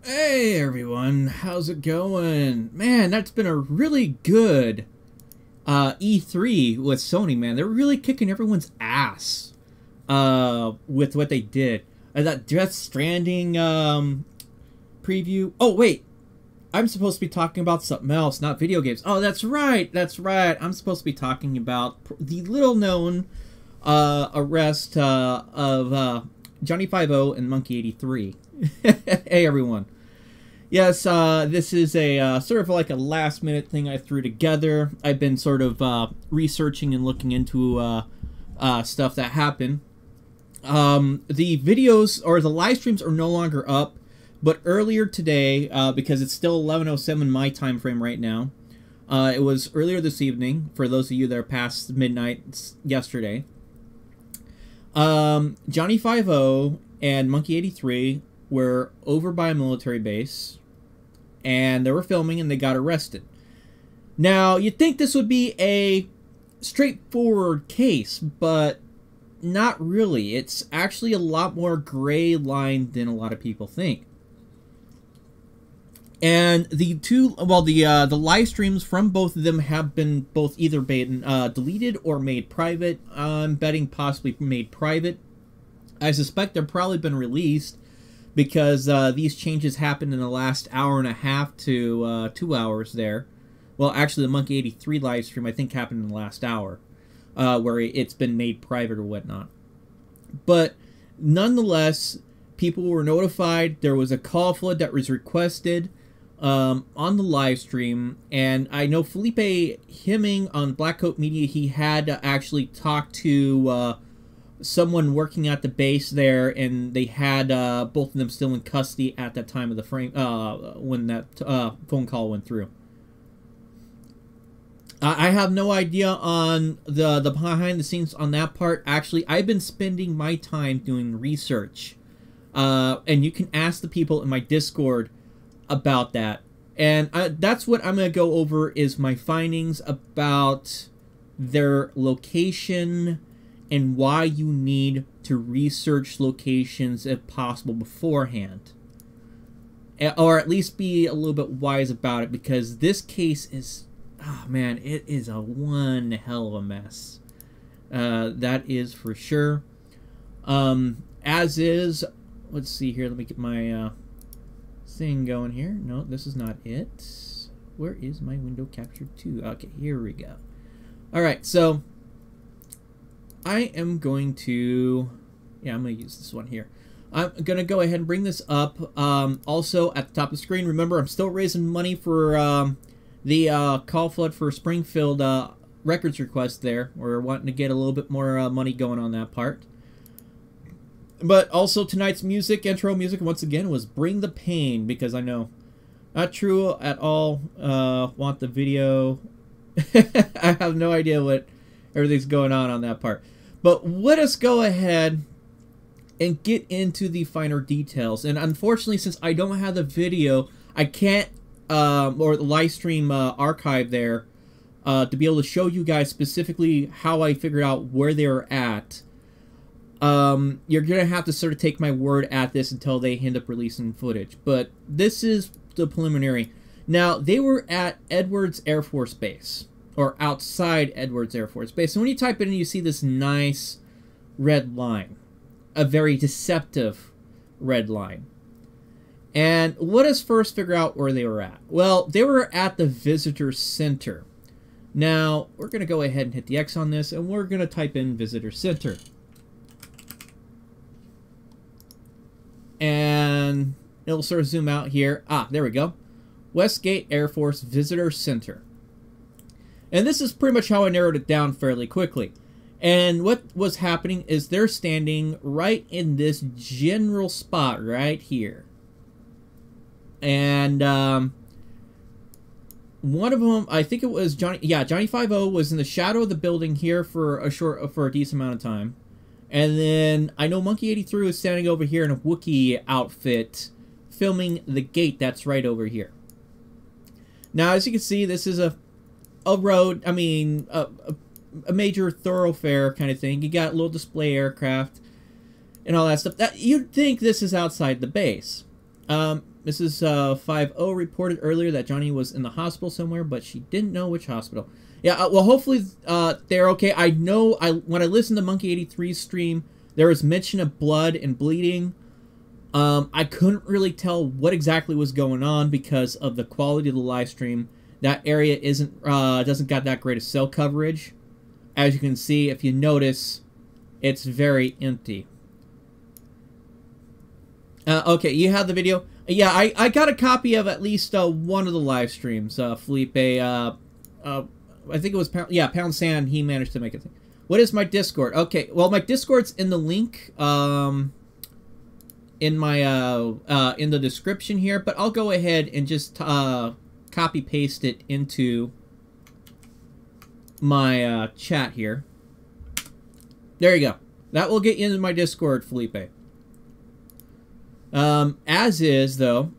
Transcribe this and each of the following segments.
Hey everyone, how's it going? Man, that's been a really good E3 with Sony, man. They're really kicking everyone's ass with what they did. That Death Stranding preview. Oh, wait. I'm supposed to be talking about something else, not video games. Oh, that's right. That's right. I'm supposed to be talking about the little-known arrest of Johnny 50 and Munkay 83. Hey, everyone. Yes, this is a sort of like a last-minute thing I threw together. I've been sort of researching and looking into stuff that happened. The videos or the live streams are no longer up, but earlier today, because it's still 11:07 my time frame right now, it was earlier this evening, for those of you that are past midnight yesterday, Johnny 50 and Munkay 83 were over by a military base, and they were filming and they got arrested. Now, you'd think this would be a straightforward case, but not really. It's actually a lot more gray line than a lot of people think. And the live streams from both of them have been either been deleted or made private. I'm betting possibly made private. I suspect they've probably been released because these changes happened in the last hour and a half to 2 hours there. Well, actually, the Munkay 83 live stream, I think, happened in the last hour, where it's been made private or whatnot. But nonetheless, people were notified. There was a call flood that was requested on the live stream, and I know Felipe Hemming on Blackcoat Media, he had actually talked to someone working at the base there, and they had both of them still in custody at that time of the frame when that phone call went through. I have no idea on the behind the scenes on that part. Actually, I've been spending my time doing research, and you can ask the people in my Discord about that, and that's what I'm going to go over is my findings about their location and why you need to research locations if possible beforehand, or at least be a little bit wise about it, because this case is, oh man, it is a one hell of a mess. That is for sure. As is, let's see here, let me get my thing going here. No, this is not it. Where is my window capture 2? Okay, here we go. Alright, so I am going to, I'm going to use this one here. I'm going to go ahead and bring this up. Also, at the top of the screen, remember, I'm still raising money for the call flood for Springfield records request there. We're wanting to get a little bit more money going on that part. But also tonight's music, intro music, once again, was Bring the Pain, because I know, not true at all, want the video. I have no idea what everything's going on that part. But let us go ahead and get into the finer details. And unfortunately, since I don't have the video, I can't, or the live stream archive there, to be able to show you guys specifically how I figured out where they were at. You're gonna have to sort of take my word at this until they end up releasing footage. But this is the preliminary. Now, they were at Edwards Air Force Base, or outside Edwards Air Force Base. And when you type it in, you see this nice red line, a very deceptive red line. And let us first figure out where they were at. Well, they were at the Visitor Center. Now, we're going to go ahead and hit the X on this, and we're going to type in Visitor Center. And it'll sort of zoom out here. Ah, there we go. Westgate Air Force Visitor Center. And this is pretty much how I narrowed it down fairly quickly. And what was happening is they're standing right in this general spot right here. And one of them, I think it was Johnny. Yeah, Johnny 50 was in the shadow of the building here for a decent amount of time. And then I know Munkay 83 was standing over here in a Wookiee outfit, filming the gate that's right over here. Now, as you can see, this is a road. I mean, a major thoroughfare kind of thing. You got a little display aircraft and all that stuff. You'd think this is outside the base. Mrs. 50 reported earlier that Johnny was in the hospital somewhere, but she didn't know which hospital. Yeah, well, hopefully they're okay. I know when I listened to Munkay 83's stream, there was mention of blood and bleeding. I couldn't really tell what exactly was going on because of the quality of the live stream. That area doesn't got that great of cell coverage. As you can see, if you notice, it's very empty. Okay, you have the video. Yeah, I got a copy of at least one of the live streams. Felipe, I think it was Pound Sand. He managed to make it. What is my Discord? Okay, well, my Discord's in the link in my in the description here, but I'll go ahead and just copy paste it into my chat here. There you go. That will get you into my Discord, Felipe. As is, though,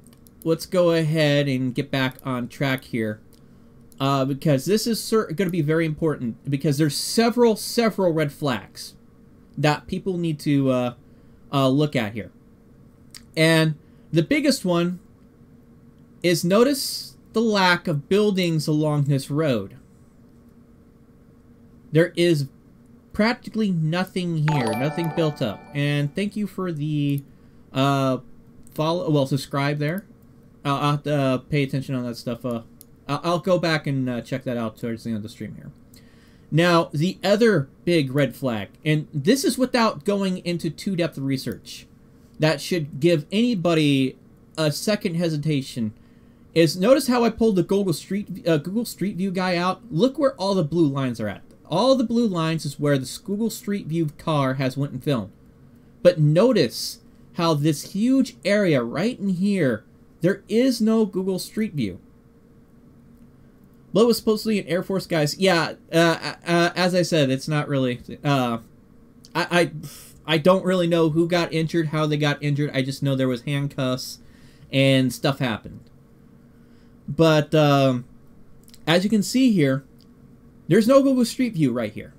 let's go ahead and get back on track here. Because this is going to be very important. Because there's several red flags that people need to look at here. And the biggest one is notice the lack of buildings along this road. There is practically nothing here. Nothing built up. And thank you for the... subscribe there. I'll have to pay attention on that stuff. I'll go back and check that out towards the end of the stream here. Now, the other big red flag, and this is without going into too depth of research, that should give anybody a second hesitation, is notice how I pulled the Google Street View guy out. Look where all the blue lines are at. All the blue lines is where the Google Street View car has went and filmed. But notice how this huge area right in here, there is no Google Street View. But it was supposedly an Air Force guys. Yeah, as I said, it's not really... I don't really know who got injured, how they got injured. I just know there was handcuffs and stuff happened. But as you can see here, there's no Google Street View right here.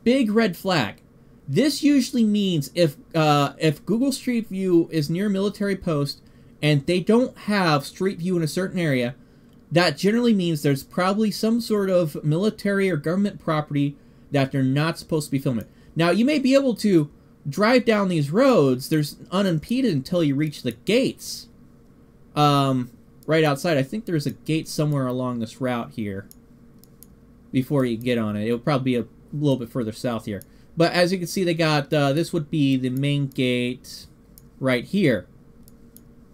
Big red flag. This usually means if Google Street View is near a military post and they don't have Street View in a certain area, that generally means there's probably some sort of military or government property that they're not supposed to be filming. Now, you may be able to drive down these roads. There's unimpeded until you reach the gates. Right outside. I think there's a gate somewhere along this route here before you get on it. It'll probably be a little bit further south here. But as you can see, they got, this would be the main gate right here.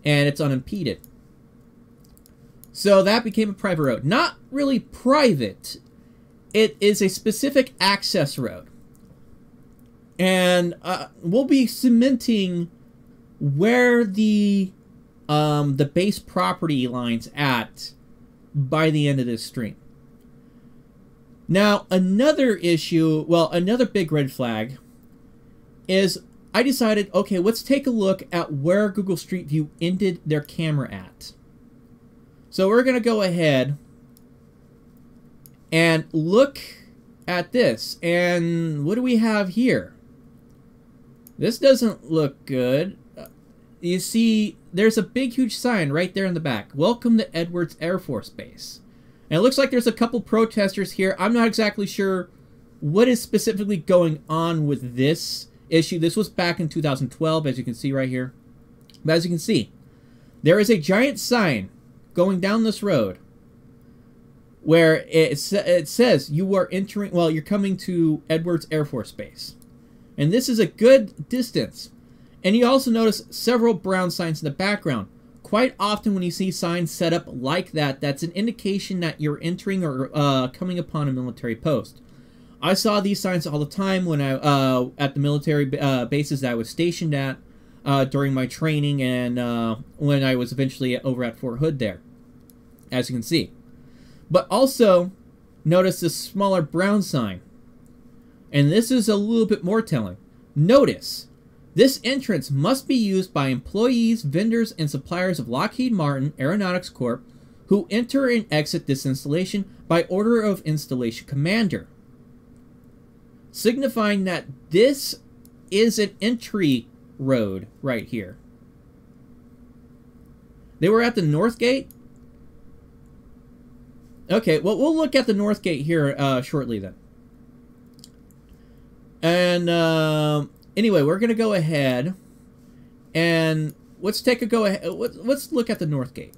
And it's unimpeded. So that became a private road. Not really private. It is a specific access road. And we'll be cementing where the base property line's at by the end of this stream. Now, another issue, well, another big red flag is I decided, okay, let's take a look at where Google Street View ended their camera at. So we're going to go ahead and look at this. And what do we have here? This doesn't look good. You see, there's a big, huge sign right there in the back. Welcome to Edwards Air Force Base. And it looks like there's a couple protesters here. I'm not exactly sure what is specifically going on with this issue. This was back in 2012, as you can see right here. But as you can see, there is a giant sign going down this road where it says you are entering, well, you're coming to Edwards Air Force Base. And this is a good distance. And you also notice several brown signs in the background. Quite often when you see signs set up like that, that's an indication that you're entering or coming upon a military post. I saw these signs all the time when I at the military bases that I was stationed at during my training and when I was eventually over at Fort Hood there, as you can see. But also, notice this smaller brown sign. And this is a little bit more telling. Notice, this entrance must be used by employees, vendors, and suppliers of Lockheed Martin Aeronautics Corp. Who enter and exit this installation by order of installation commander. Signifying that this is an entry road right here. They were at the north gate? Okay, well, we'll look at the north gate here shortly then. And anyway, we're going to go ahead and let's take a go ahead. Let's look at the north gate.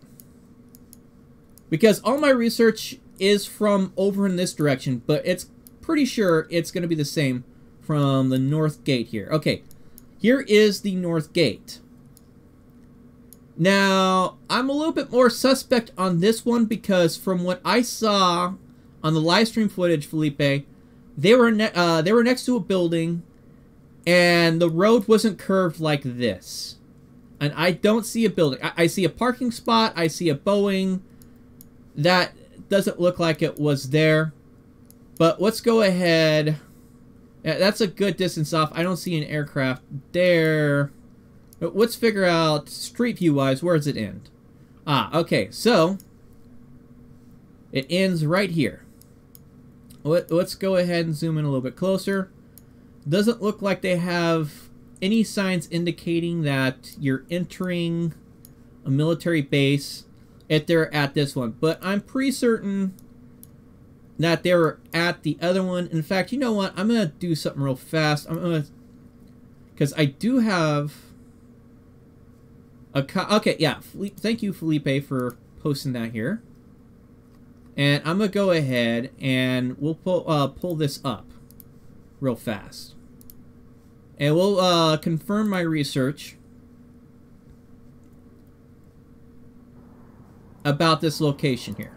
Because all my research is from over in this direction, but it's pretty sure it's going to be the same from the north gate here. Okay, here is the north gate. Now, I'm a little bit more suspect on this one because from what I saw on the live stream footage, Felipe, they were next to a building and the road wasn't curved like this. And I don't see a building. I see a parking spot. I see a Boeing. That doesn't look like it was there. But let's go ahead. Yeah, that's a good distance off. I don't see an aircraft there. But let's figure out, street view-wise, where does it end? Ah, okay. So, it ends right here. Let's go ahead and zoom in a little bit closer. Doesn't look like they have any signs indicating that you're entering a military base if they're at this one. But I'm pretty certain that they were at the other one. In fact, you know what? I'm going to do something real fast. I'm going to... Because I do have... Okay, yeah. Thank you, Felipe, for posting that here. And I'm going to go ahead and we'll pull this up real fast. And we'll confirm my research about this location here.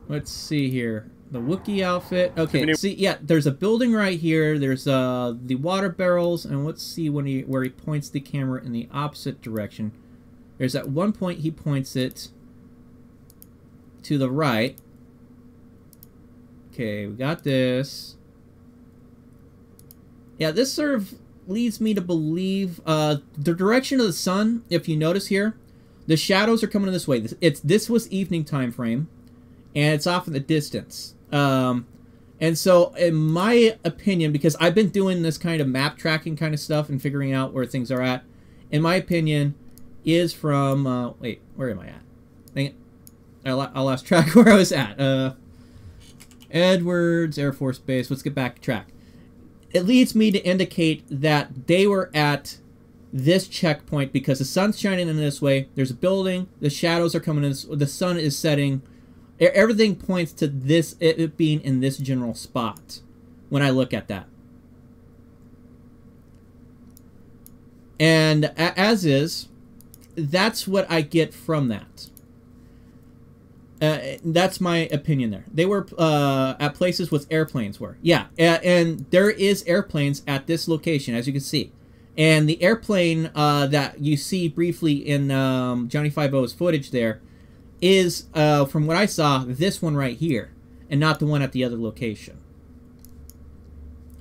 Let's see here. The Wookiee outfit. Okay, see, yeah, there's a building right here. There's the water barrels, and let's see where he points the camera in the opposite direction. There's at one point he points it to the right. Okay, we got this. Yeah, this sort of leads me to believe the direction of the sun, if you notice here, the shadows are coming this way. This was evening time frame, and it's off in the distance. And so, in my opinion, because I've been doing this kind of map tracking kind of stuff and figuring out where things are at, in my opinion, is from, wait, where am I at? Dang it. I lost track where I was at. Edwards Air Force Base. Let's get back to track. It leads me to indicate that they were at this checkpoint because the sun's shining in this way. There's a building. The shadows are coming in. The sun is setting. Everything points to this, it being in this general spot when I look at that. And as is, that's what I get from that. That's my opinion there. They were at places with airplanes were. Yeah, and there is airplanes at this location, as you can see. And the airplane that you see briefly in Johnny 5-0's footage there is, from what I saw, this one right here, and not the one at the other location.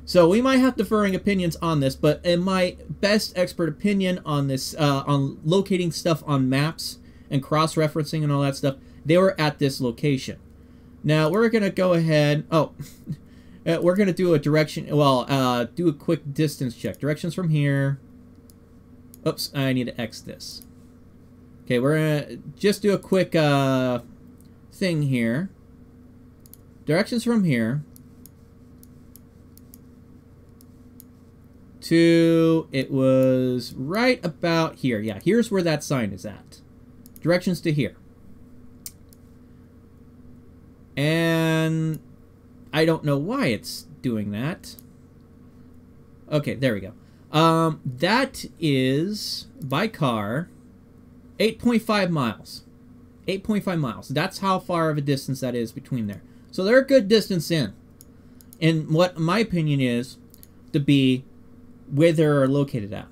So we might have differing opinions on this, but in my best expert opinion on this, on locating stuff on maps and cross-referencing and all that stuff, they were at this location. Now we're gonna go ahead. Oh, we're gonna do a direction. Well, do a quick distance check. Directions from here. Oops, I need to X this. Okay, we're gonna just do a quick thing here. Directions from here to, it was right about here. Yeah, here's where that sign is at. Directions to here. And I don't know why it's doing that. Okay, there we go. That is, by car, 8.5 miles. 8.5 miles. That's how far of a distance that is between there. So they're a good distance in. And what my opinion is to be where they're located at.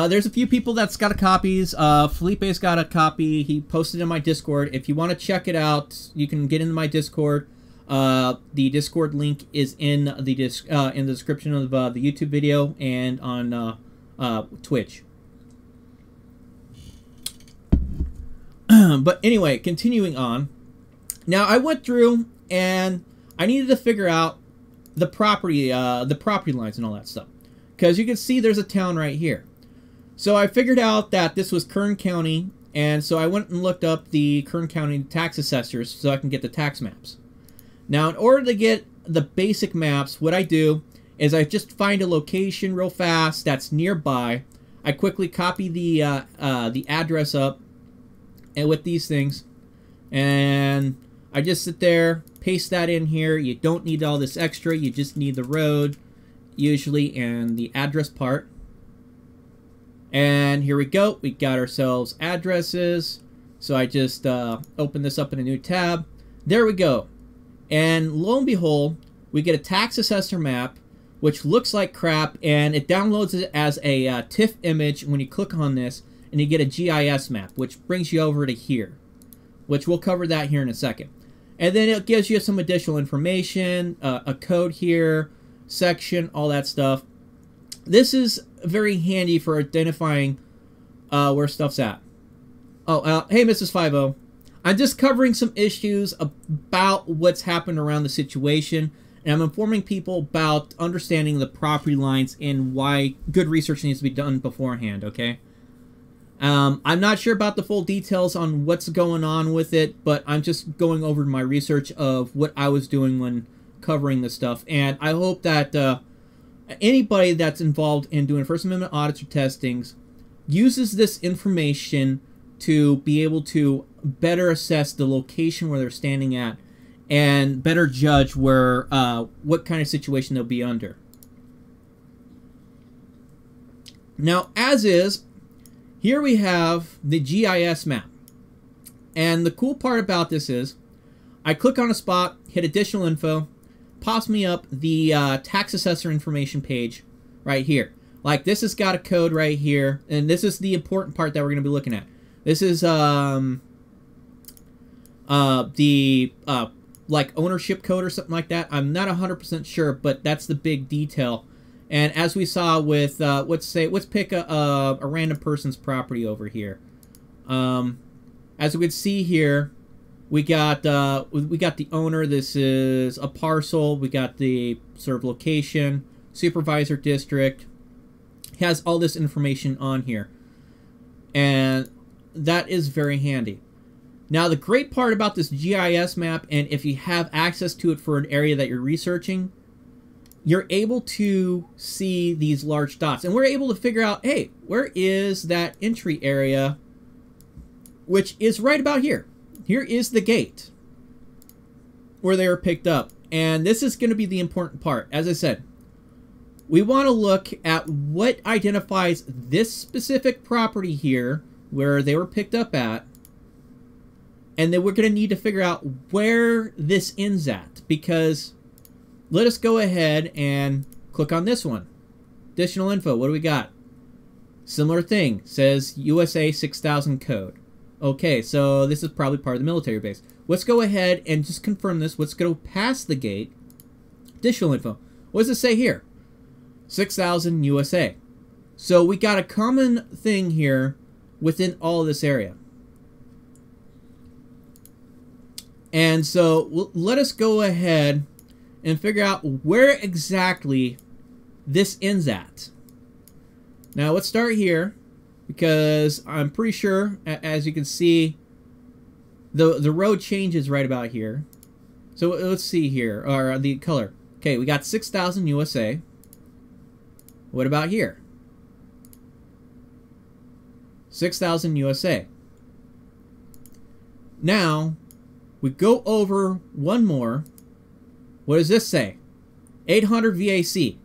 There's a few people that's got copies. Felipe's got a copy. He posted in my Discord. If you want to check it out, you can get into my Discord. The Discord link is in the description of the YouTube video and on Twitch. But anyway, continuing on. Now, I went through and I needed to figure out the property lines and all that stuff. Because you can see there's a town right here. So I figured out that this was Kern County, and so I went and looked up the Kern County tax assessors so I can get the tax maps. Now, in order to get the basic maps, what I do is I just find a location real fast that's nearby. I quickly copy the address up and with these things, and I just sit there, paste that in here. You don't need all this extra. You just need the road, usually, and the address part. And here we go. We got ourselves addresses. So I just open this up in a new tab. There we go. And lo and behold, we get a tax assessor map, which looks like crap, and it downloads it as a TIFF image when you click on this, and you get a GIS map, which brings you over to here, which we'll cover that here in a second. And then it gives you some additional information, a code here, section, all that stuff. This is very handy for identifying where stuff's at. Oh, hey, Mrs. 50. I'm just covering some issues about what's happened around the situation, and I'm informing people about understanding the property lines and why good research needs to be done beforehand, okay? I'm not sure about the full details on what's going on with it, but I'm just going over my research of what I was doing when covering this stuff, and I hope that anybody that's involved in doing First Amendment audits or testings uses this information to be able to better assess the location where they're standing at and better judge where what kind of situation they'll be under. Now, as is, here we have the GIS map. And the cool part about this is I click on a spot, hit additional info, pops me up the tax assessor information page right here. Like, this has got a code right here, and this is the important part that we're going to be looking at. This is like ownership code or something like that. I'm not 100% sure, but that's the big detail. And as we saw with let's pick a random person's property over here. As we can see here, we got the owner. This is a parcel. We got the sort of location, supervisor district. It has all this information on here, and that is very handy. Now, the great part about this GIS map, and if you have access to it for an area that you're researching, you're able to see these large dots, and we're able to figure out, hey, where is that entry area, which is right about here. Here is the gate where they were picked up. And this is going to be the important part. As I said, we want to look at what identifies this specific property here where they were picked up at. And then we're going to need to figure out where this ends at. Because let us go ahead and click on this one. Additional info. What do we got? Similar thing. Says USA 6000 code. Okay, so this is probably part of the military base. Let's go ahead and just confirm this. Let's go past the gate. Additional info. What does it say here? 6000 USA. So we got a common thing here within all of this area. And so let us go ahead and figure out where exactly this ends at. Now let's start here, because I'm pretty sure, as you can see, the road changes right about here. So let's see here, or the color. Okay, we got 6000 USA. What about here? 6000 USA. Now, we go over one more. What does this say? 800 VAC.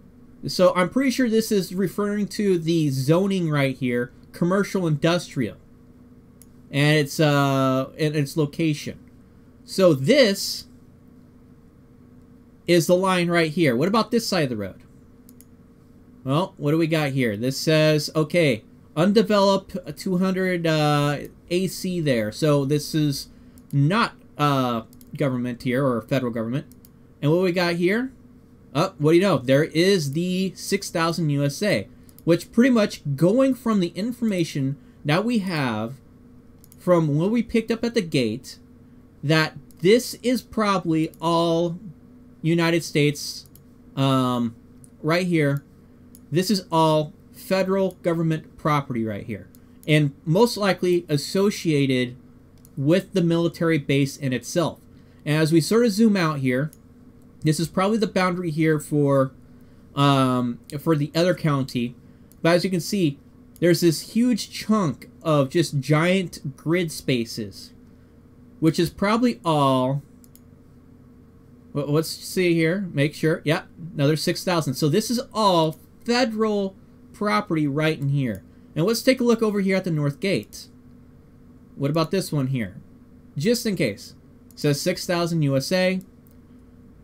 So I'm pretty sure this is referring to the zoning right here, commercial industrial, and its location. So this is the line right here. What about this side of the road? Well, what do we got here? This says, okay, undeveloped 200 AC there. So this is not government here, or federal government. And what we got here? Oh, what do you know? There is the 6000 USA, which pretty much, going from the information that we have from what we picked up at the gate, that this is probably all United States, right here. This is all federal government property right here, and most likely associated with the military base in itself. And as we sort of zoom out here, this is probably the boundary here for the other county. But as you can see, there's this huge chunk of just giant grid spaces, which is probably all. Let's see here. Make sure. Yeah, another 6,000. So this is all federal property right in here. And let's take a look over here at the North Gate. What about this one here? Just in case. It says 6,000 USA.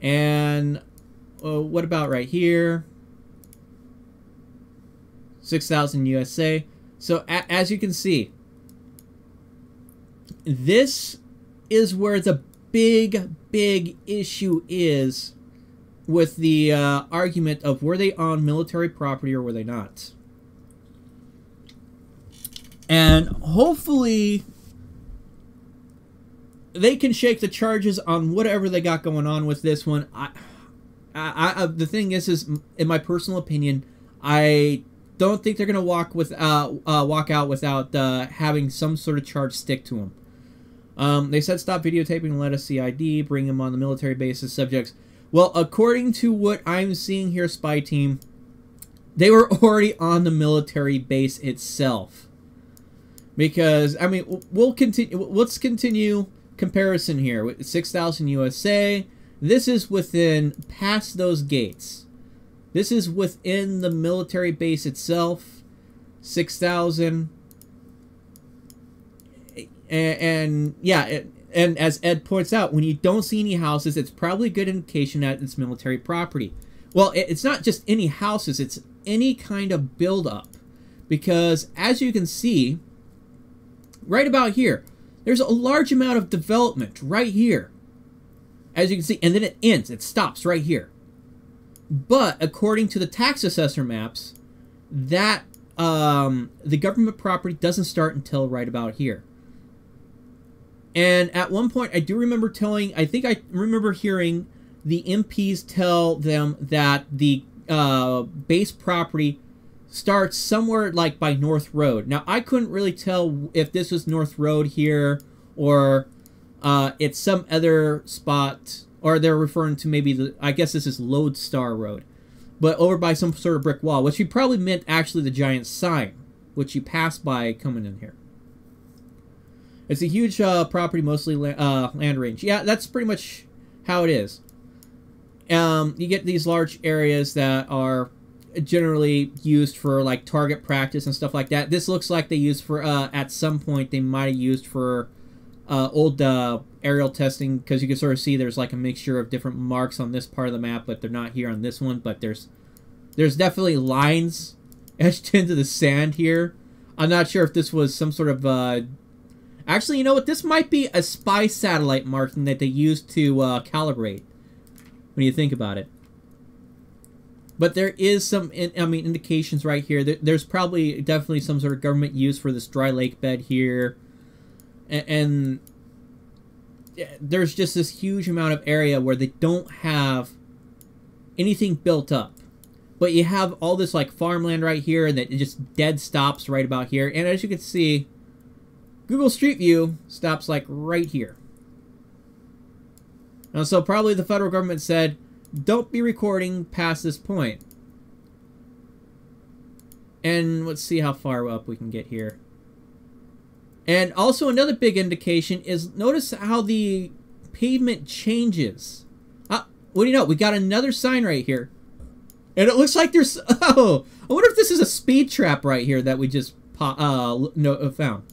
And what about right here? 6,000 USA. So as you can see, this is where the big issue is with the argument of were they on military property or were they not. And hopefully they can shake the charges on whatever they got going on with this one. The thing is in my personal opinion, I don't think they're gonna walk out without having some sort of charge stick to them. They said stop videotaping and let us see ID, bring them on the military base as subjects. Well, according to what I'm seeing here, Spy Team, they were already on the military base itself. Because, I mean, we'll continue. Let's continue comparison here with 6,000 USA. This is within past those gates. This is within the military base itself. 6,000. And yeah, and as Ed points out, when you don't see any houses, it's probably a good indication that it's military property. Well, it's not just any houses, it's any kind of buildup. Because as you can see, right about here, there's a large amount of development right here. As you can see, and then it ends, it stops right here. But according to the tax assessor maps, that the government property doesn't start until right about here. And at one point, I do remember I think I remember hearing the MPs tell them that the base property starts somewhere like by North Road. Now, I couldn't really tell if this was North Road here or it's some other spot, or they're referring to maybe I guess this is Lodestar Road, but over by some sort of brick wall, which he probably meant actually the giant sign, which you pass by coming in here. It's a huge property, mostly land range. Yeah, that's pretty much how it is. You get these large areas that are generally used for like target practice and stuff like that. This looks like they used for, at some point, they might have used for old aerial testing, because you can sort of see there's like a mixture of different marks on this part of the map, but they're not here on this one. But there's definitely lines etched into the sand here. I'm not sure if this was some sort of actually, you know what? This might be a spy satellite marking that they used to calibrate, when you think about it. But there is some, indications right here. There's probably definitely some sort of government use for this dry lake bed here. And there's just this huge amount of area where they don't have anything built up. But you have all this like farmland right here, and that it just dead stops right about here. And as you can see, Google Street View stops like right here. And so probably the federal government said, don't be recording past this point. And let's see how far up we can get here. And also another big indication is, notice how the pavement changes. What do you know? We got another sign right here. And it looks like there's, oh, I wonder if this is a speed trap right here that we just found.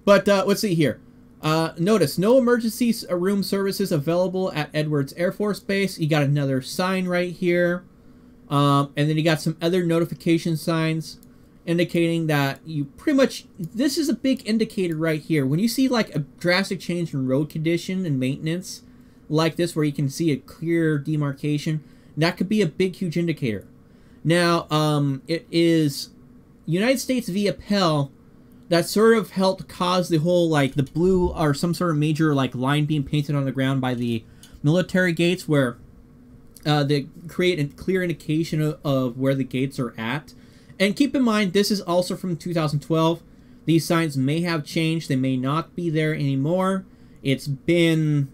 But let's see here. Notice, no emergency room services available at Edwards Air Force Base. You got another sign right here. And then you got some other notification signs indicating that you pretty much, this is a big indicator right here. When you see like a drastic change in road condition and maintenance like this, where you can see a clear demarcation, that could be a big, huge indicator. Now, it is United States VIXIA that sort of helped cause the whole, like, the blue or some sort of major, like, line being painted on the ground by the military gates, where they create a clear indication of where the gates are at. And keep in mind, this is also from 2012. These signs may have changed. They may not be there anymore. It's been,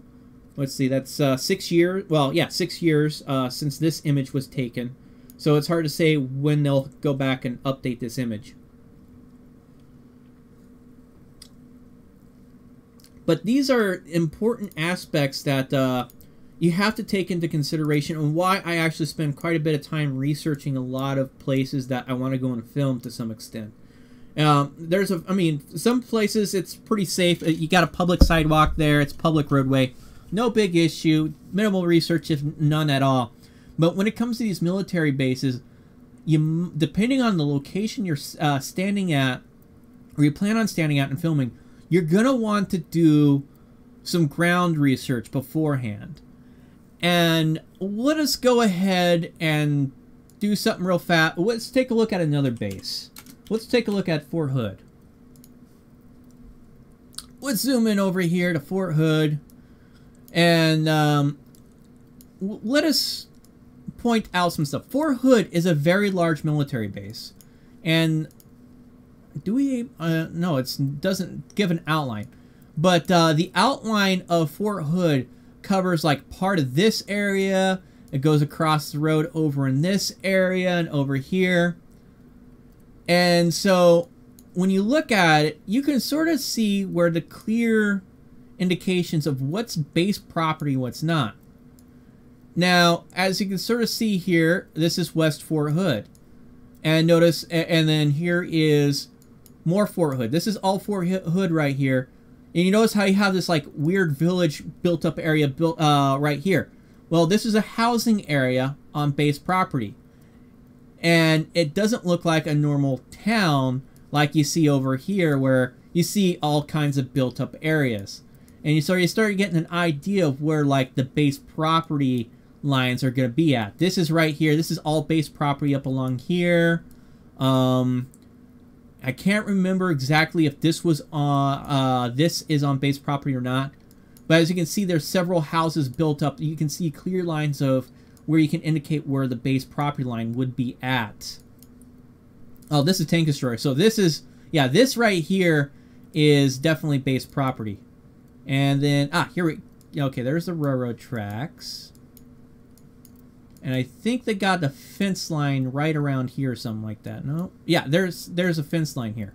let's see, that's 6 years. Well, yeah, 6 years since this image was taken. So it's hard to say when they'll go back and update this image. But these are important aspects that you have to take into consideration, and why I actually spend quite a bit of time researching a lot of places that I want to go and film to some extent. I mean, some places it's pretty safe. You got a public sidewalk there. It's public roadway. No big issue. Minimal research, if none at all. But when it comes to these military bases, depending on the location you're standing at, or you plan on standing at and filming, you're going to want to do some ground research beforehand. And let us go ahead and do something real fast. Let's take a look at another base. Let's take a look at Fort Hood. Let's zoom in over here to Fort Hood. And let us point out some stuff. Fort Hood is a very large military base. And do we... no, it doesn't give an outline. But the outline of Fort Hood covers like part of this area. It goes across the road over in this area and over here. And so when you look at it, you can sort of see where the clear indications of what's base property, what's not. Now, as you can sort of see here, this is West Fort Hood. And notice, and then here is more Fort Hood. This is all Fort Hood right here. And you notice how you have this like weird village built up area built right here. Well, this is a housing area on base property. And it doesn't look like a normal town like you see over here, where you see all kinds of built up areas. And so you start getting an idea of where like the base property lines are going to be at. This is right here. This is all base property up along here. I can't remember exactly if this was on this is on base property or not. But as you can see, there's several houses built up. You can see clear lines of where you can indicate where the base property line would be at. Oh, this is Tank Destroyer. So this is, yeah, this right here is definitely base property. And then, here we, okay, there's the railroad tracks. And I think they got the fence line right around here or something like that. No? Yeah, there's a fence line here.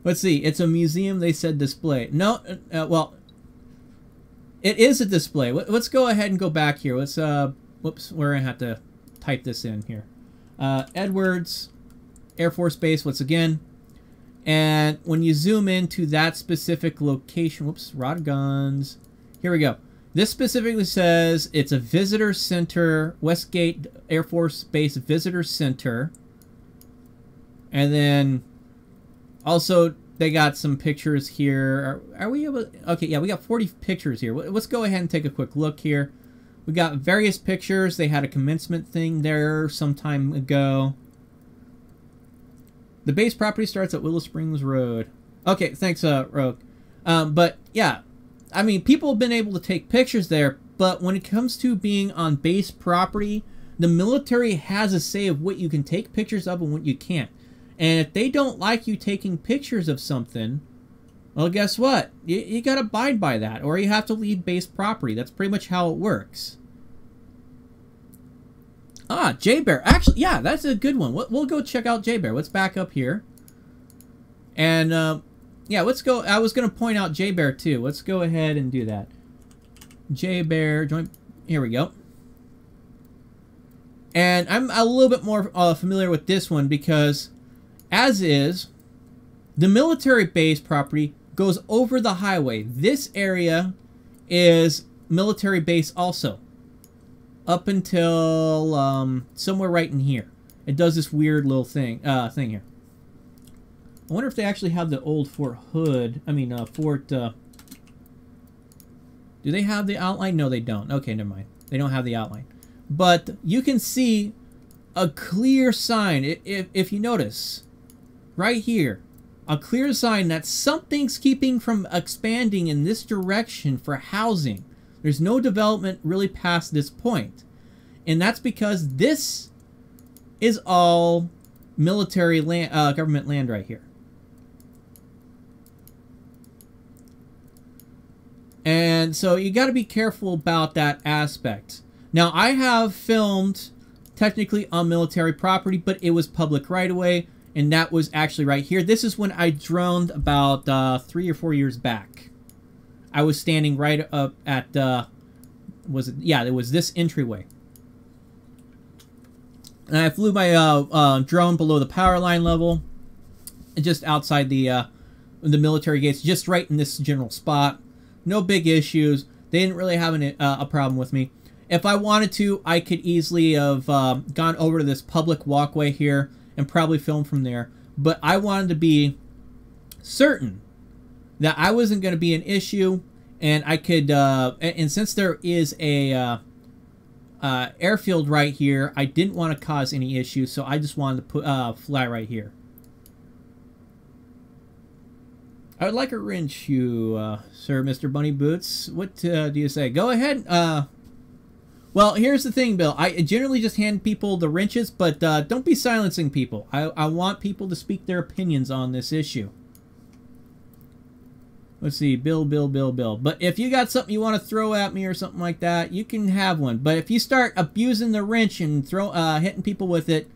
Let's see. It's a museum, they said display. No, well, it is a display. Let's go ahead and go back here. Let's, whoops, we're going to have to type this in here. Edwards Air Force Base, once again. And when you zoom into that specific location, whoops, rod guns. Here we go. This specifically says it's a visitor center, Westgate Air Force Base Visitor Center. And then also they got some pictures here. Are we able? Okay, yeah, we got 40 pictures here. Let's go ahead and take a quick look here. We got various pictures. They had a commencement thing there some time ago. The base property starts at Willow Springs Road. Okay, thanks, Rogue. But yeah, I mean, people have been able to take pictures there, but when it comes to being on base property, the military has a say of what you can take pictures of and what you can't. And if they don't like you taking pictures of something, well, guess what? You got to abide by that, or you have to leave base property. That's pretty much how it works. Ah, J-Bear. Actually, yeah, that's a good one. We'll go check out J-Bear. Let's back up here. And, yeah, let's go. I was going to point out J-Bear, too. Let's go ahead and do that. J-Bear. Here we go. And I'm a little bit more familiar with this one because, as is, the military base property goes over the highway. This area is military base also. Up until somewhere right in here. It does this weird little thing here. I wonder if they actually have the old Fort Hood. I mean, Fort... do they have the outline? No, they don't. Okay, never mind. They don't have the outline. But you can see a clear sign, if you notice, right here, a clear sign that something's keeping from expanding in this direction for housing. There's no development really past this point. And that's because this is all military land, government land right here. And so you got to be careful about that aspect. Now, I have filmed technically on military property, but it was public right away, and that was actually right here. This is when I droned about 3 or 4 years back. I was standing right up at was it? Yeah, it was this entryway, and I flew my drone below the power line level, just outside the military gates, just right in this general spot. No big issues. They didn't really have a problem with me. If I wanted to, I could easily have gone over to this public walkway here and probably filmed from there. But I wanted to be certain that I wasn't going to be an issue, and I could. And since there is a airfield right here, I didn't want to cause any issues, so I just wanted to fly right here. I would like a wrench, you, sir, Mr. Bunny Boots. What do you say? Go ahead. Well, here's the thing, Bill. I generally just hand people the wrenches, but don't be silencing people. I want people to speak their opinions on this issue. Let's see. Bill. But if you got something you want to throw at me or something like that, you can have one. But if you start abusing the wrench and hitting people with it,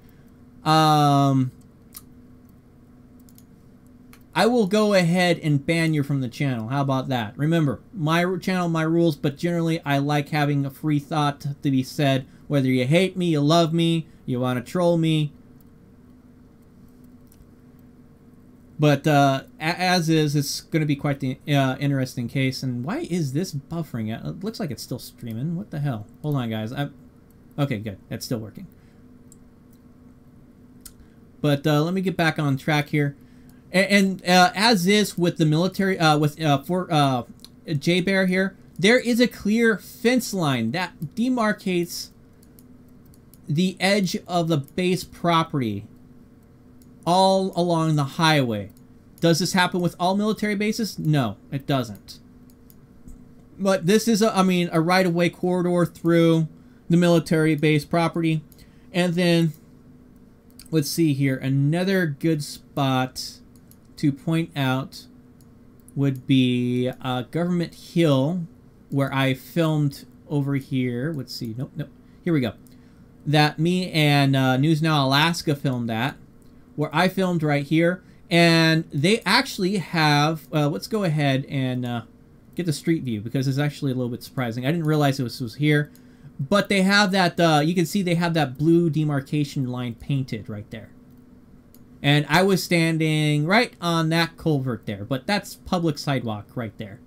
I will go ahead and ban you from the channel. How about that? Remember, my channel, my rules, but generally I like having a free thought to be said. Whether you hate me, you love me, you want to troll me. But as is, it's going to be quite the interesting case. And why is this buffering? It looks like it's still streaming. What the hell? Hold on, guys. Okay, good. It's still working. But let me get back on track here. And as is with the military, for J-Bear here, there is a clear fence line that demarcates the edge of the base property all along the highway. Does this happen with all military bases? No, it doesn't. But this is, a right-of-way corridor through the military base property. And then, let's see here, another good spot to point out would be Government Hill, where I filmed over here. Let's see. Nope. Here we go. That me and News Now Alaska filmed at, where I filmed right here. And they actually have, let's go ahead and get the street view, because it's actually a little bit surprising. I didn't realize it was here. But they have that, you can see they have that blue demarcation line painted right there. And I was standing right on that culvert there. But that's public sidewalk right there.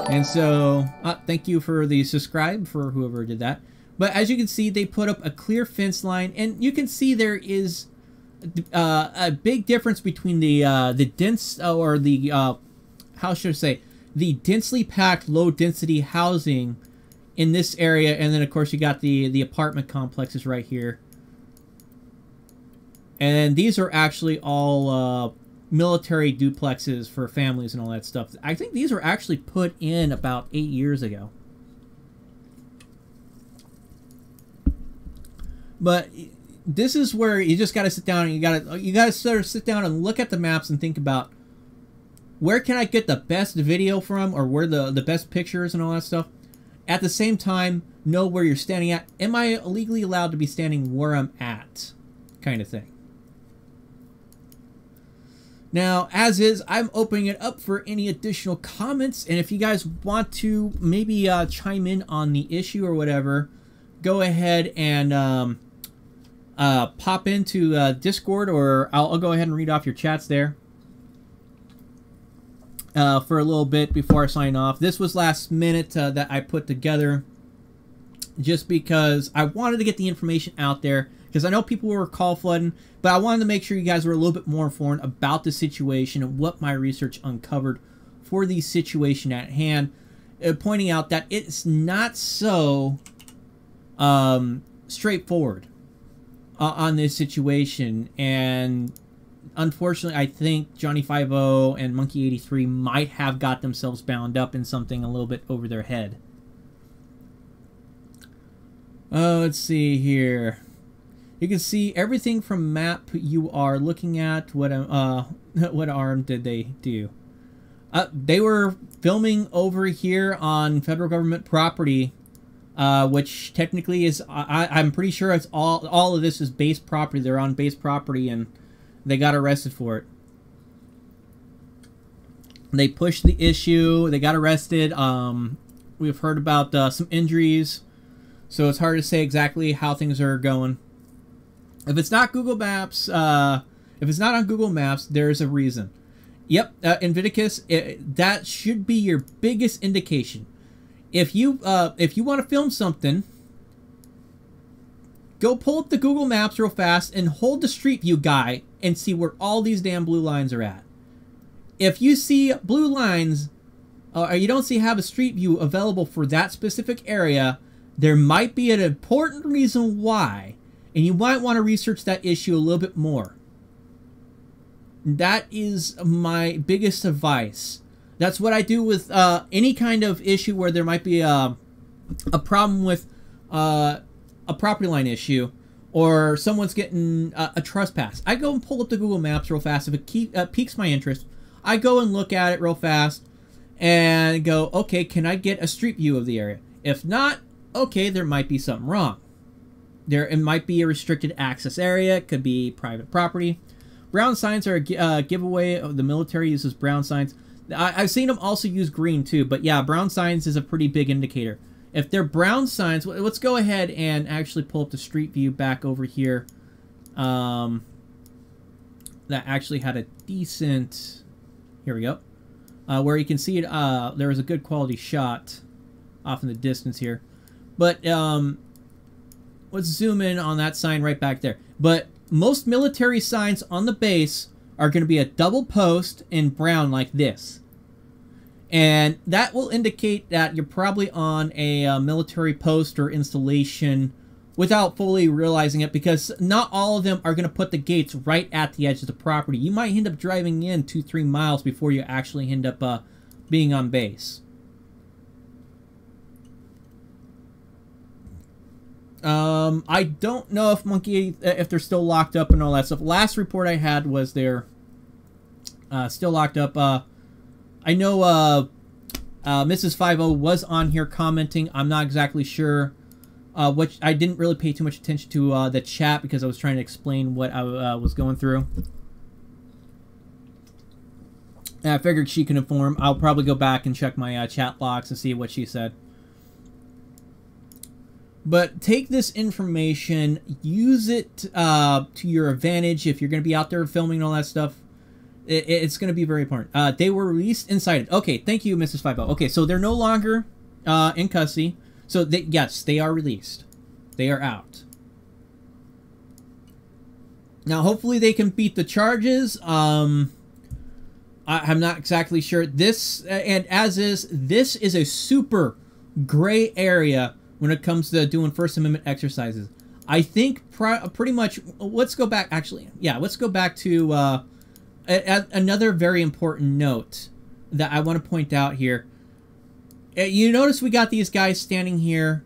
And so, thank you for the subscribe for whoever did that. But as you can see, they put up a clear fence line. And you can see there is a big difference between the dense, or the, how should I say, the densely packed, low-density housing in this area, and then of course you got the apartment complexes right here, and these are actually all military duplexes for families and all that stuff. I think these were actually put in about 8 years ago. But this is where you just got to sit down and you got to sort of sit down and look at the maps and think about, where can I get the best video from, or where the best pictures and all that stuff. At the same time, know where you're standing at. Am I legally allowed to be standing where I'm at? Kind of thing. Now, as is, I'm opening it up for any additional comments. And if you guys want to maybe chime in on the issue or whatever, go ahead and pop into Discord, or I'll go ahead and read off your chats there. For a little bit before I sign off. This was last minute that I put together, just because I wanted to get the information out there, because I know people were call flooding, but I wanted to make sure you guys were a little bit more informed about the situation and what my research uncovered for the situation at hand. pointing out that it's not so straightforward on this situation, and unfortunately, I think Johnny 50 and Munkay 83 might have got themselves bound up in something a little bit over their head. Let's see here. You can see everything from map you are looking at. What arm did they do? They were filming over here on federal government property, which technically is, I'm pretty sure it's all of this is base property. They're on base property, and they got arrested for it. They pushed the issue. They got arrested. We've heard about some injuries, so it's hard to say exactly how things are going. If it's not Google Maps, if it's not on Google Maps, there's a reason. Yep, in Viticus, that should be your biggest indication. If you want to film something, go pull up the Google Maps real fast and hold the Street View guy and see where all these damn blue lines are at. If you see blue lines, or you don't have a Street View available for that specific area, there might be an important reason why, and you might want to research that issue a little bit more. That is my biggest advice. That's what I do with any kind of issue where there might be a problem with a property line issue, or someone's getting a trespass. I go and pull up the Google Maps real fast. If it piques my interest, I go and look at it real fast and go, okay, can I get a street view of the area? If not, okay, there might be something wrong. It might be a restricted access area. It could be private property. Brown signs are a giveaway. The military uses brown signs. I've seen them also use green too, but yeah, brown signs is a pretty big indicator. If they're brown signs, let's go ahead and actually pull up the street view back over here. That actually had a decent... Here we go. Where you can see it, there was a good quality shot off in the distance here. But let's zoom in on that sign right back there. But most military signs on the base are going to be a double post in brown like this. And that will indicate that you're probably on a military post or installation without fully realizing it, because not all of them are going to put the gates right at the edge of the property. You might end up driving in 2-3 miles before you actually end up being on base. I don't know if Munkay, if they're still locked up and all that stuff. Last report I had was they're still locked up. I know Mrs. 50 was on here commenting. I'm not exactly sure. Which I didn't really pay too much attention to the chat because I was trying to explain what I was going through. And I figured she can inform. I'll probably go back and check my chat logs and see what she said. But take this information, use it to your advantage if you're going to be out there filming and all that stuff. It's going to be very important. They were released inside. Okay, thank you, Mrs. 50. Okay, so they're no longer in custody. So, yes, they are released. They are out. Now, hopefully they can beat the charges. I'm not exactly sure. This, and as is, this is a super gray area when it comes to doing First Amendment exercises. I think pretty much, let's go back, actually. Yeah, let's go back to another very important note that I want to point out here. You notice we got these guys standing here.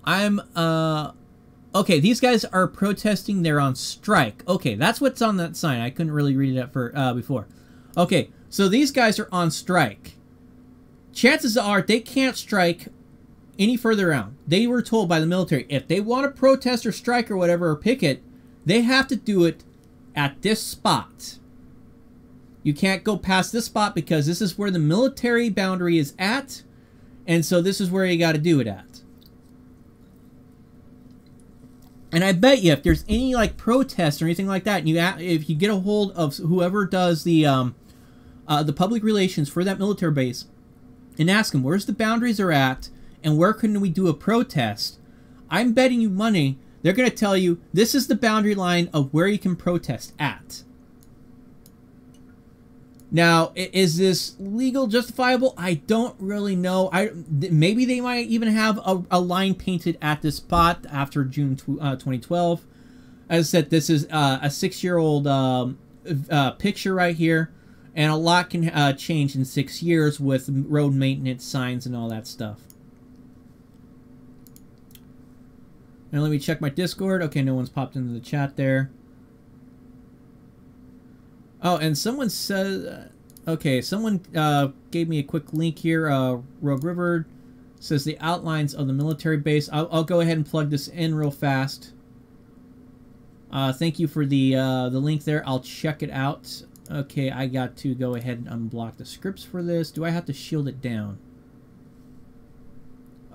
Okay, these guys are protesting. They're on strike. Okay, that's what's on that sign. I couldn't really read it before. Okay, so these guys are on strike. Chances are they can't strike any further around. They were told by the military, if they want to protest or strike or whatever, or picket, they have to do it at this spot. You can't go past this spot because this is where the military boundary is at, and so this is where you got to do it at. And I bet you if there's any like protest or anything like that, and if you get a hold of whoever does the public relations for that military base, and ask them where's the boundaries are at and where can we do a protest, I'm betting you money they're going to tell you this is the boundary line of where you can protest at. Now, is this legal, justifiable? I don't really know. Maybe they might even have a line painted at this spot after June 2012. As I said, this is a 6-year-old picture right here, and a lot can change in 6 years with road maintenance, signs, and all that stuff. And let me check my Discord. Okay, no one's popped into the chat there. Oh, and someone says, okay, someone gave me a quick link here. Rogue River says the outlines of the military base. I'll go ahead and plug this in real fast. Thank you for the link there. I'll check it out. Okay, I got to go ahead and unblock the scripts for this. Do I have to shield it down?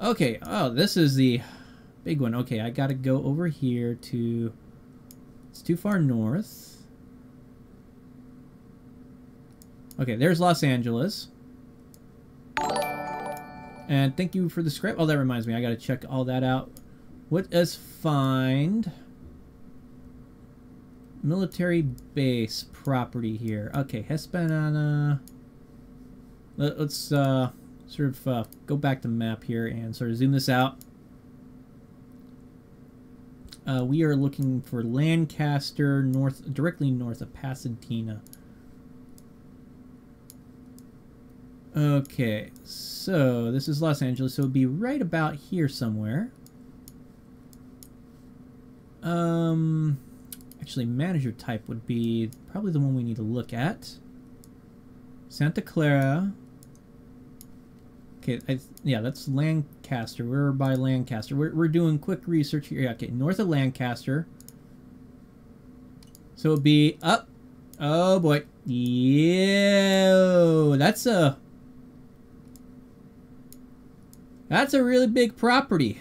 Okay, oh, this is the big one. Okay, I got to go over here to... It's too far north. Okay, there's Los Angeles. And thank you for the script. Oh, that reminds me. I got to check all that out. What is find... Military base property here. Okay, Hespanana. Let's sort of go back to map here and sort of zoom this out. We are looking for Lancaster, directly north of Pasadena. Okay, so this is Los Angeles, so it'd be right about here somewhere. Actually, manager type would be probably the one we need to look at. Santa Clara. Okay, yeah, that's Lancaster. We're by Lancaster. We're doing quick research here. Okay, north of Lancaster. So it'd be up. Oh boy. Yeah, that's a really big property.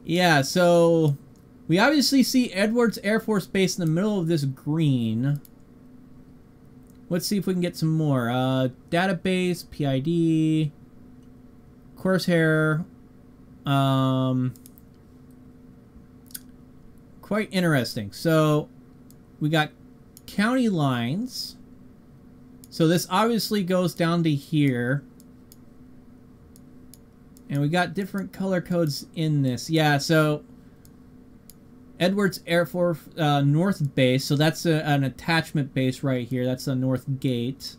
Yeah, so we obviously see Edwards Air Force Base in the middle of this green. Let's see if we can get some more. Database, PID, Corsair. Quite interesting. So we got county lines. So this obviously goes down to here. And we got different color codes in this. Yeah, so Edwards Air Force North Base. So that's an attachment base right here. That's the North Gate.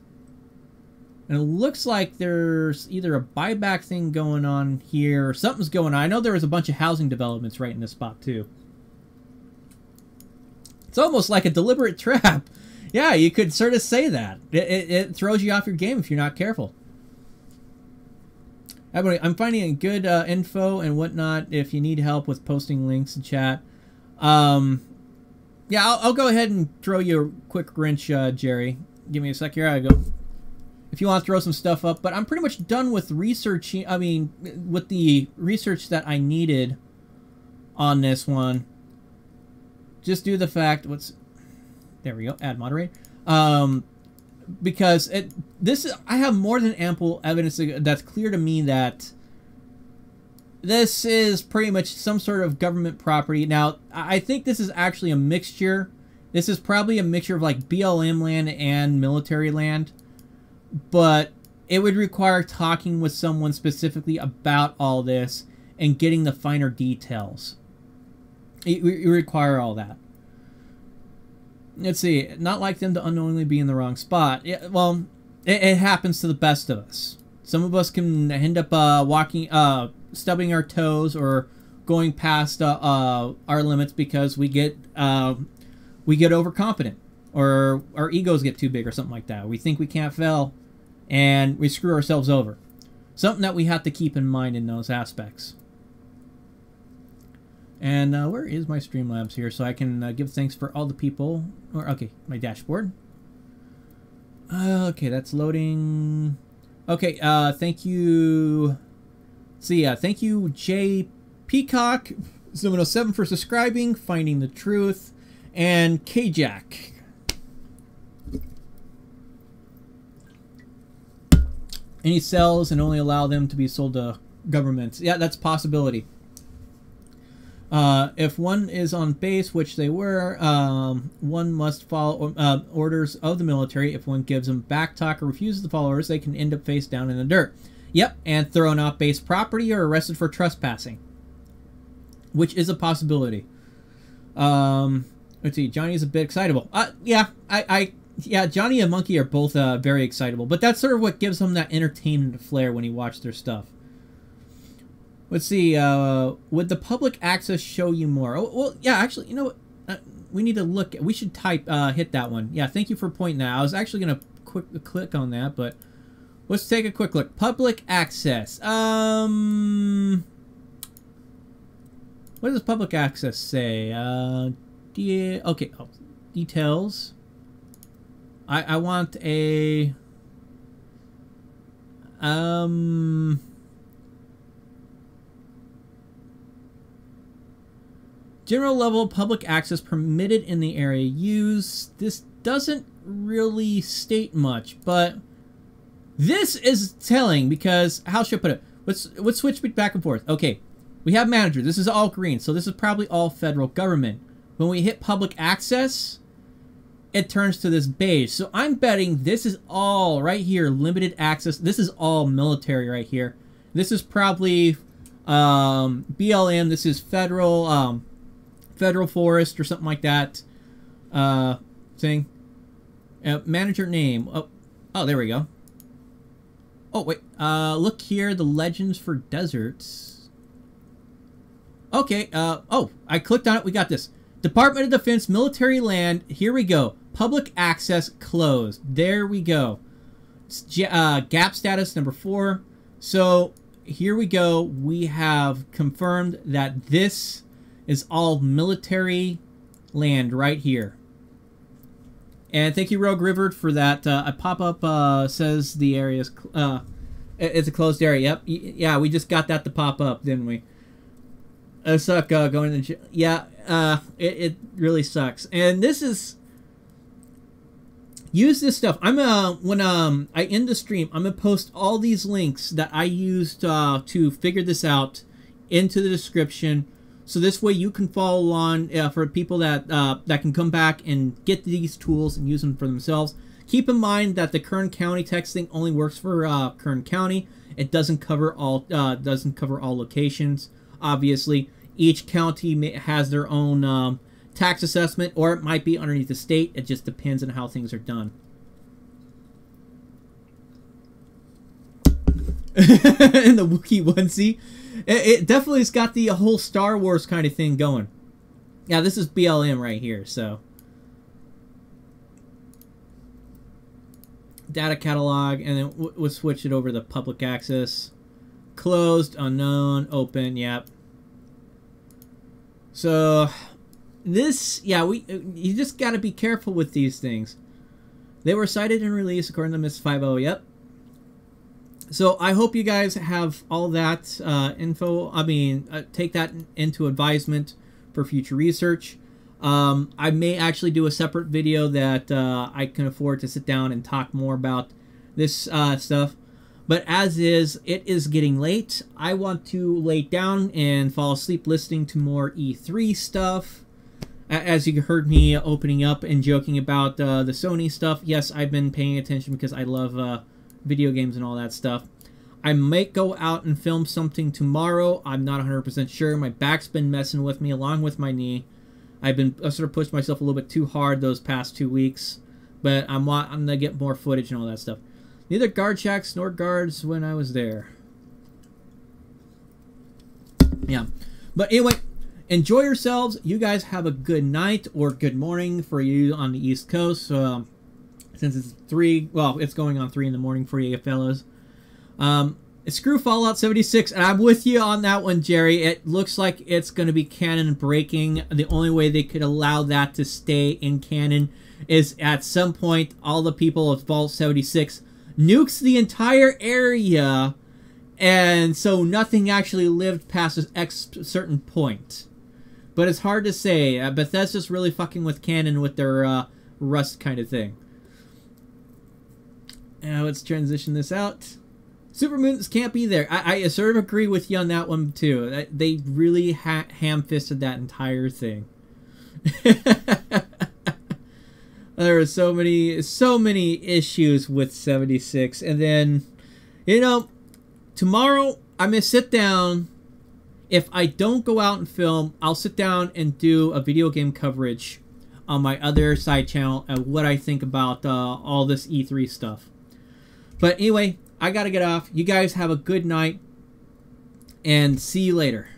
And it looks like there's either a buyback thing going on here or something's going on. I know there was a bunch of housing developments right in this spot too. It's almost like a deliberate trap. Yeah, you could sort of say that. It throws you off your game if you're not careful. Everybody, I'm finding good info and whatnot if you need help with posting links in chat. Yeah, I'll go ahead and throw you a quick wrench, Jerry. Give me a sec here. I go. If you want to throw some stuff up. But I'm pretty much done with researching. I mean, with the research that I needed on this one. Just due to the fact... There we go. Add moderator. Because I have more than ample evidence that's clear to me that this is pretty much some sort of government property. Now, I think this is actually a mixture. This is probably a mixture of like BLM land and military land. But it would require talking with someone specifically about all this and getting the finer details. It require all that. Let's see. Not like them to unknowingly be in the wrong spot. Yeah, well, it happens to the best of us. Some of us can end up stubbing our toes or going past our limits because we get overconfident or our egos get too big or something like that. We think we can't fail, and we screw ourselves over. Something that we have to keep in mind in those aspects. And where is my Streamlabs here so I can give thanks for all the people. Okay, my dashboard. Okay, that's loading. Okay, thank you. See, thank you, J Peacock 707 for subscribing, Finding the Truth, and K-Jack. Any cells and only allow them to be sold to governments. Yeah, that's a possibility. If one is on base, which they were, one must follow orders of the military. If one gives them back talk or refuses to follow orders, they can end up face down in the dirt. Yep, and thrown off base property or arrested for trespassing, which is a possibility. Let's see. Johnny is a bit excitable. Yeah, yeah. Johnny and Munkay are both very excitable, but that's sort of what gives them that entertainment flair when you watch their stuff. Let's see, would the public access show you more? Oh, well, yeah, actually, you know what? We need to look. We should hit that one. Yeah, thank you for pointing that. I was actually going to click on that, but let's take a quick look. Public access. What does public access say? Okay, oh, details. I want a... General level public access permitted in the area use. This doesn't really state much, but this is telling because, how should I put it? Let's switch back and forth. Okay, we have manager. This is all green, so this is probably all federal government. When we hit public access, it turns to this beige. So I'm betting this is all right here, limited access. This is all military right here. This is probably BLM. This is federal. Federal Forest or something like that thing. Manager name. Oh, there we go. Oh, wait. Look here. The legends for deserts. Okay. Oh, I clicked on it. We got this. Department of Defense, military land. Here we go. Public access closed. There we go. Gap status number 4. So here we go. We have confirmed that this is all military land right here. And thank you, Rogue River, for that. A pop-up says the area is... it's a closed area. Yep. Yeah, we just got that to pop up, didn't we? It sucked going to... Yeah, it really sucks. And this is... Use this stuff. I'm when I end the stream, I'm gonna post all these links that I used to figure this out into the description. So this way you can follow along for people that that can come back and get these tools and use them for themselves. Keep in mind that the Kern County text thing only works for Kern County. It doesn't cover all locations. Obviously, each county has their own tax assessment, or it might be underneath the state. It just depends on how things are done. In the Wookiee onesie. It definitely has got the whole Star Wars kind of thing going. Yeah, this is BLM right here, so. Data catalog, and then we'll switch it over to public access. Closed, unknown, open, yep. So, this, yeah, you just got to be careful with these things. They were cited and released according to Miss 50, yep. So I hope you guys have all that info. I mean, take that into advisement for future research. I may actually do a separate video that I can afford to sit down and talk more about this stuff. But as is, it is getting late. I want to lay down and fall asleep listening to more E3 stuff. As you heard me opening up and joking about the Sony stuff, yes, I've been paying attention because I love video games and all that stuff. I might go out and film something tomorrow. I'm not 100% sure. My back's been messing with me along with my knee. I've sort of pushed myself a little bit too hard those past 2 weeks. But I'm going to get more footage and all that stuff. Neither guard shacks nor guards when I was there. Yeah. But anyway, enjoy yourselves. You guys have a good night or good morning for you on the East Coast. Since it's 3, well, it's going on 3 in the morning for you fellas. Screw Fallout 76, and I'm with you on that one, Jerry. It looks like it's going to be canon breaking. The only way they could allow that to stay in canon is at some point all the people of Fallout 76 nukes the entire area, and so nothing actually lived past a certain point. But it's hard to say. Bethesda's really fucking with canon with their Rust kind of thing. Now let's transition this out. Super Mutants can't be there. I sort of agree with you on that one too. They really ham-fisted that entire thing. There were so many issues with 76, and then, you know, tomorrow I'm gonna sit down. If I don't go out and film, I'll sit down and do a video game coverage on my other side channel and what I think about all this E3 stuff. But anyway, I gotta get off. You guys have a good night, and see you later.